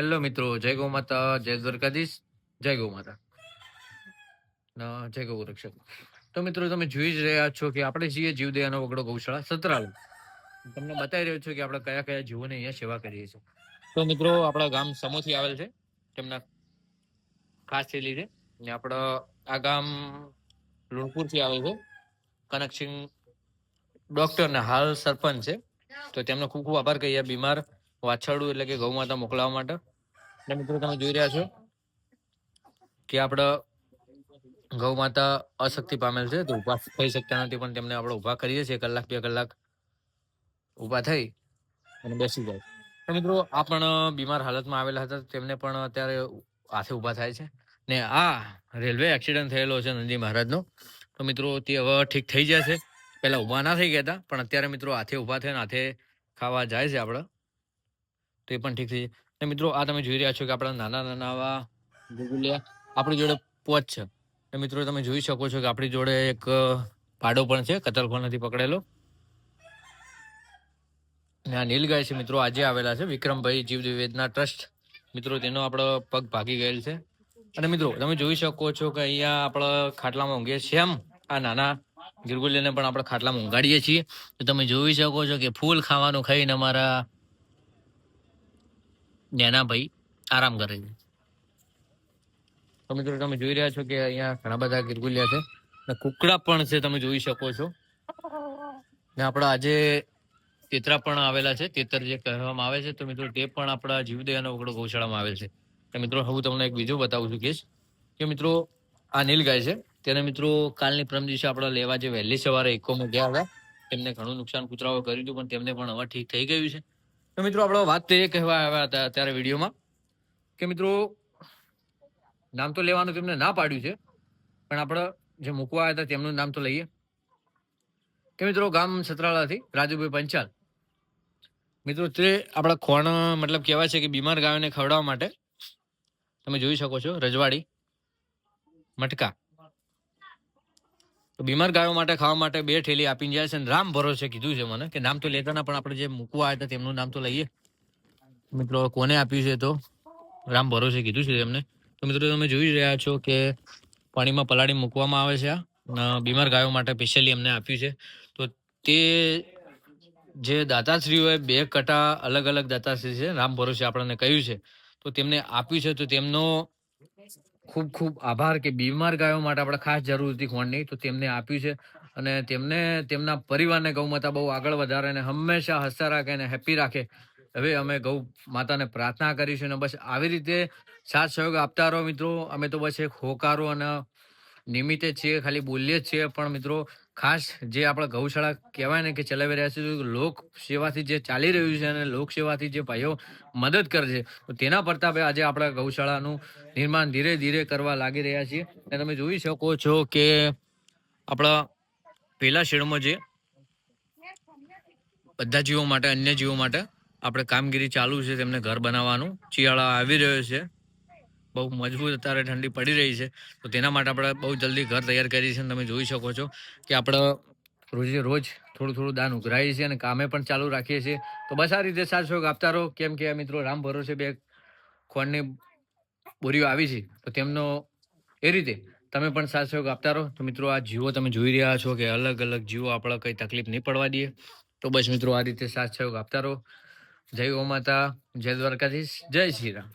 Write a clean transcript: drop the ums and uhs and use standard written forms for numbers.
Hello મિત્રો, જય ગૌ માતા, જય દ્વારકાધીશ, જય ગૌ માતા, જય ગૌ રક્ષક. તો મિત્રો તમે જોઈ જ રહ્યા છો કે આપણે છીએ જીવદયાનો વગડો ગૌશાળા સતરાલ. તમને બતાવી રહ્યો છું કે આપણે કયા કયા જીવોની અહીંયા સેવા કરીએ છીએ. તો મિત્રો આપણા ગામ સમોથી આવેલ છે, તેમના ખાસ થયેલી છે. ને આપણા આ ગામ લુણપુરથી આવે છે. કનકસિંહ ડોક્ટરના હાલ સરપંચ છે, તો તેમનો ખૂબ ખૂબ આભાર કહીએ બીમાર વાછરડું એટલે કે ગૌ માતા મોકલાવવા માટે. એટલે મિત્રો તમે જોઈ રહ્યા છો કે આપણે ગૌ માતા અશક્તિ પામેલ છે, તો ઊભા થઈ શકતા નથી, પણ તેમને આપણે ઊભા કરીએ છીએ. કલાક 2 કલાક ઊભા થઈ અને બેસી જાય. તો મિત્રો આ પણ બીમાર હાલતમાં આવેલા હતા, તેમને પણ અત્યારે હાથે ઊભા થાય છે. ને આ રેલવે એક્સિડન્ટ થયેલો છે નંદી મહારાજનો, તો મિત્રો તે હવે ઠીક થઈ જશે. પહેલા ઊભા ના થઈ ગયા હતા, પણ અત્યારે મિત્રો હાથે ઊભા થઈને હાથે ખાવા જાય છે આપણે, તો એ પણ ઠીક થઈ જાય. ને મિત્રો આ તમે જોઈ રહ્યા છો કે આપણા નાના નાના આવા ગુગુલિયા આપણી જોડે પોચ છે. ને મિત્રો તમે જોઈ શકો છો કે આપણી જોડે એક પાડો પણ છે, કતલખો નથી પકડેલો. ને આ નીલગાય છે મિત્રો આજે આવેલા છે, વિક્રમભાઈ જીવ નિવેદના ટ્રસ્ટ. મિત્રો તેનો આપણો પગ ભાગી ગયેલ છે. અને મિત્રો તમે જોઈ શકો છો કે અહીંયા આપણે ખાટલામાં ઊંઘીએ છીએ, એમ આ નાના ગિરગુલિયાને પણ આપણે ખાટલામાં ઊંઘાડીએ છીએ. તો તમે જોઈ શકો છો કે ફૂલ ખાવાનું ખાઈને અમારા નેના ભાઈ આરામ કરે છે. તો મિત્રો તમે જોઈ રહ્યા છો કે અહીંયા ઘણા બધા ગિરગુલિયા છે, ને કુકડા પણ છે, તમે જોઈ શકો છો. ને આપણા આજે તેતરા પણ આવેલા છે, તેતર જે કહેવામાં આવે છે. તો મિત્રો તે પણ આપણા જીવદયાનો વગડો ગૌશાળામાં આવેલ છે. તો મિત્રો હું તમને એક બીજું બતાવું છું કેસ કે મિત્રો આ નીલગાય છે, તેને મિત્રો કાલની પરમ દિવસે આપણે લેવા જે વહેલી સવારે ઇકોમાં ગયા હતા, તેમને ઘણું નુકસાન કૂતરાઓ કર્યું હતું, પણ તેમને પણ હવે ઠીક થઈ ગયું છે. તો મિત્રો આપણે વાત તો એ કહેવા આવ્યા હતા અત્યારે વિડીયોમાં કે મિત્રો નામ તો લેવાનું તેમને ના પાડ્યું છે, પણ આપણે જે મૂકવા આવ્યા હતા તેમનું નામ તો લઈએ કે મિત્રો ગામ સતરાળાથી રાજુભાઈ પંચાલ. મિત્રો તે આપણા ખોણ મતલબ કહેવાય છે કે બીમાર ગાયોને ખવડાવવા માટે તમે જોઈ શકો છો રજવાડી મટકા, તો બીમાર ગાયો માટે ખાવા માટે 2 ઠેલી આપીને જાય છે. અને રામ ભરોસે કીધું છે મને કે નામ તો લેતા ના, પણ આપણે જે મૂકવા આવ્યા હતા તેમનું નામ તો લઈએ. મિત્રો કોને આપ્યું છે? તો રામ ભરોસે કીધું છે તેમને. તો મિત્રો તમે જોઈ રહ્યા છો કે પાણીમાં પલાળી મૂકવામાં આવે છે. આ બીમાર ગાયો માટે સ્પેશિયલી એમને આપ્યું છે. તો તે જે દાતાશ્રીઓએ 2 કટા અલગ અલગ દાતાશ્રી છે, રામ ભરોસે આપણને કહ્યું છે, તો તેમને આપ્યું છે. તો તેમનો ખૂબ ખૂબ આભાર કે બીમાર ગાયો માટે આપણે ખાસ જરૂર હતી ખોળની, તો તેમને આપ્યું છે. અને તેમને તેમના પરિવારને ગૌ માતા બહુ આગળ વધારે અને હંમેશા હસતા રાખે અને હેપી રાખે. હવે અમે ગૌ માતાને પ્રાર્થના કરીશું, અને બસ આવી રીતે સાથ સહયોગ આપતા રહો મિત્રો. અમે તો બસ એક હોકારો અને નિમિત્તે છીએ, ખાલી બોલીએ જ છીએ, પણ મિત્રો ખાસ જે આપણા ગૌશાળા કહેવાય ને કે ચલાવી રહ્યા છે, લોક સેવાથી જે ચાલી રહ્યું છે અને લોક સેવાથી જે ભાઈઓ મદદ કરે છે, તો તેના પ્રતાપે આજે આપણા ગૌશાળાનું નિર્માણ ધીરે ધીરે કરવા લાગી રહ્યા છીએ. અને તમે જોઈ શકો છો કે આપણા પેલા શેડમાં જે બધા જીવો માટે, અન્ય જીવો માટે આપણે કામગીરી ચાલુ છે, તેમને ઘર બનાવવાનું. શિયાળા આવી રહ્યો છે, બહુ મજબૂત અત્યારે ઠંડી પડી રહી છે, તો તેના માટે આપણે બહુ જલ્દી ઘર તૈયાર કરી છે. તમે જોઈ શકો છો કે આપણે રોજે રોજ થોડું થોડું દાન ઉઘરાઈએ છીએ અને કામે પણ ચાલુ રાખીએ છીએ. તો બસ આ રીતે સાથ સહયોગ આપતા રહો, કેમ કે મિત્રો રામ ભરોસે 2 ખોળની બોરીઓ આવી છે, તો તેમનો એ રીતે તમે પણ સાથ સહયોગ આપતા રહો. તો મિત્રો આ જીવો તમે જોઈ રહ્યા છો કે અલગ અલગ જીવો આપણે કંઈ તકલીફ નહીં પડવા દઈએ. તો બસ મિત્રો આ રીતે સાથ સહયોગ આપતા રહો. જય ગૌ માતા, જય દ્વારકાધીશ, જય શ્રી રામ.